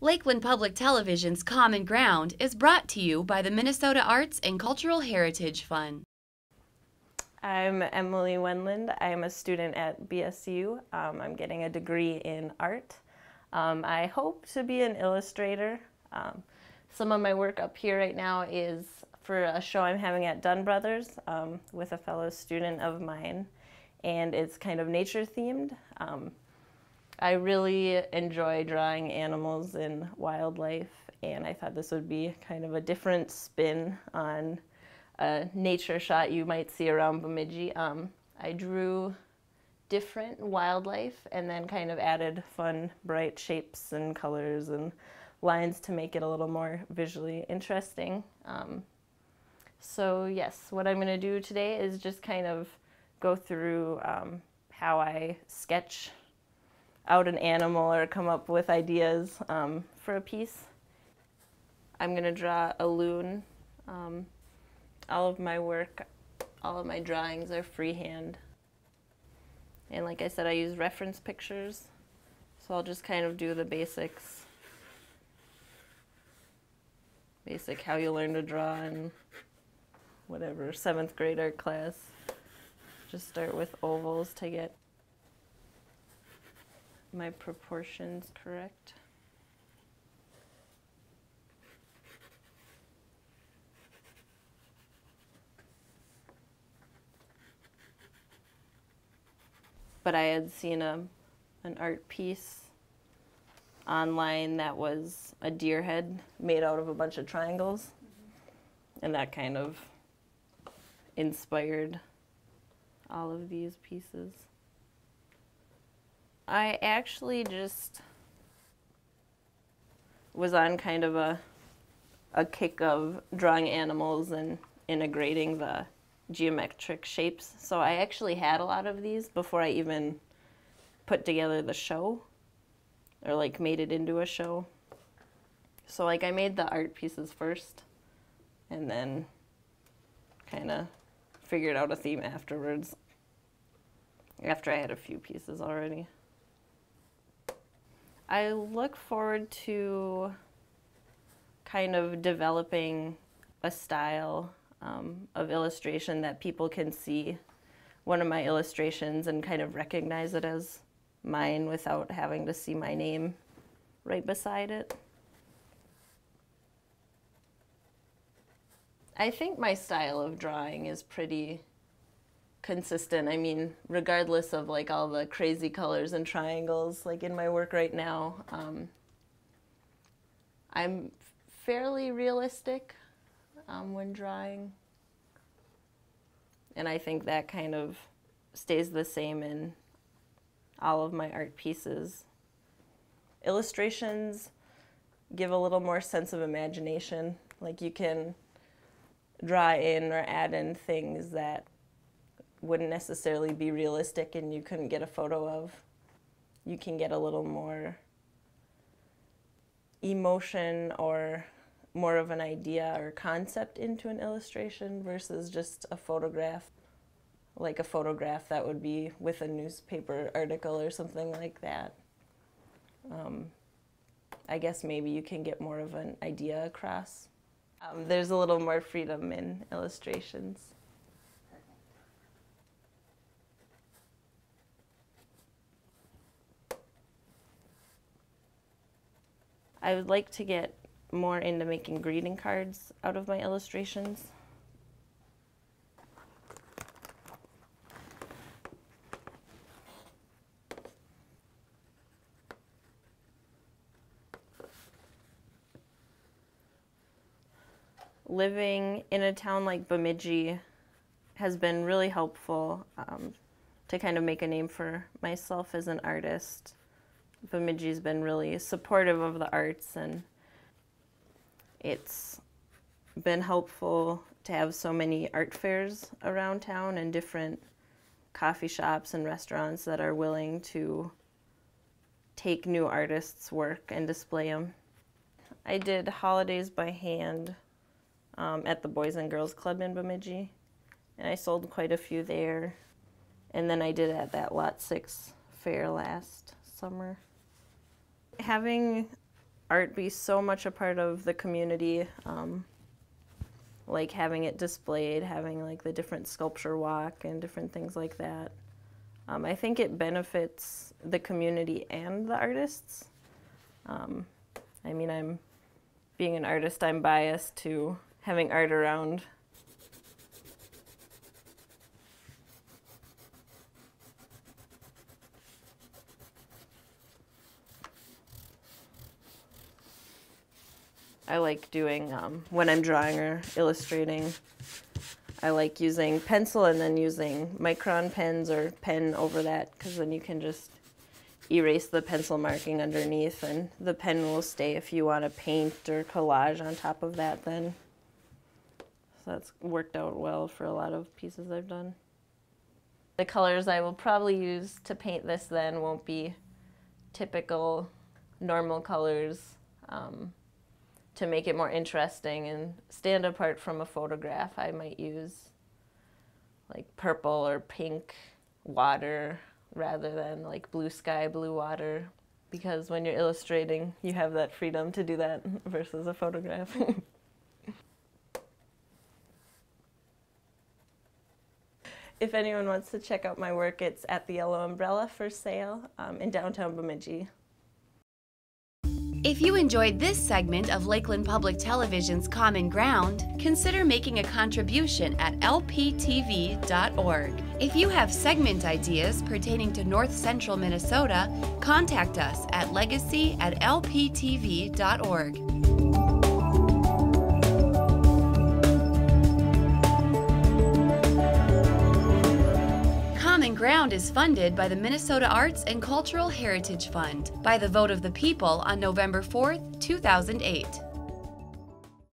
Lakeland Public Television's Common Ground is brought to you by the Minnesota Arts and Cultural Heritage Fund. I'm Emily Wendland. I'm a student at BSU. I'm getting a degree in art. I hope to be an illustrator. Some of my work up here right now is for a show I'm having at Dunn Brothers with a fellow student of mine, and it's kind of nature themed. I really enjoy drawing animals and wildlife, and I thought this would be kind of a different spin on a nature shot you might see around Bemidji. I drew different wildlife and then kind of added fun, bright shapes and colors and lines to make it a little more visually interesting. So yes, what I'm going to do today is just kind of go through how I sketch out an animal or come up with ideas for a piece. I'm going to draw a loon. All of my work, all of my drawings are freehand. And like I said, I use reference pictures. So I'll just kind of do the basics. Basic how you learn to draw in whatever 7th grade art class. Just start with ovals to get my proportions correct. But I had seen an art piece online that was a deer head made out of a bunch of triangles. And that kind of inspired all of these pieces. I actually just was on kind of a kick of drawing animals and integrating the geometric shapes. So I actually had a lot of these before I even put together the show or like made it into a show. So like I made the art pieces first and then kind of figured out a theme afterwards after I had a few pieces already. I look forward to kind of developing a style of illustration that people can see one of my illustrations and kind of recognize it as mine without having to see my name right beside it. I think my style of drawing is pretty consistent. I mean, regardless of like all the crazy colors and triangles like in my work right now, I'm fairly realistic when drawing, and I think that kind of stays the same in all of my art pieces. Illustrations give a little more sense of imagination. Like you can draw in or add in things that wouldn't necessarily be realistic and you couldn't get a photo of. You can get a little more emotion or more of an idea or concept into an illustration versus just a photograph, like a photograph that would be with a newspaper article or something like that. I guess maybe you can get more of an idea across. There's a little more freedom in illustrations. I would like to get more into making greeting cards out of my illustrations. Living in a town like Bemidji has been really helpful to kind of make a name for myself as an artist. Bemidji's been really supportive of the arts, and it's been helpful to have so many art fairs around town and different coffee shops and restaurants that are willing to take new artists' work and display them. I did holidays by hand at the Boys and Girls Club in Bemidji, and I sold quite a few there. And then I did at that Lot 6 fair last summer. Having art be so much a part of the community, like having it displayed, having like the different sculpture walk and different things like that. I think it benefits the community and the artists. I mean, being an artist, I'm biased to having art around. I like doing, when I'm drawing or illustrating, I like using pencil and then using micron pens or pen over that, because then you can just erase the pencil marking underneath and the pen will stay if you want to paint or collage on top of that then. So that's worked out well for a lot of pieces I've done. The colors I will probably use to paint this then won't be typical normal colors. To make it more interesting and stand apart from a photograph, I might use like purple or pink water rather than like blue sky, blue water, because when you're illustrating, you have that freedom to do that versus a photograph. If anyone wants to check out my work, it's at the Yellow Umbrella for sale in downtown Bemidji. If you enjoyed this segment of Lakeland Public Television's Common Ground, consider making a contribution at lptv.org. If you have segment ideas pertaining to North Central Minnesota, contact us at legacy@lptv.org. Common Ground is funded by the Minnesota Arts and Cultural Heritage Fund by the vote of the people on November 4th, 2008.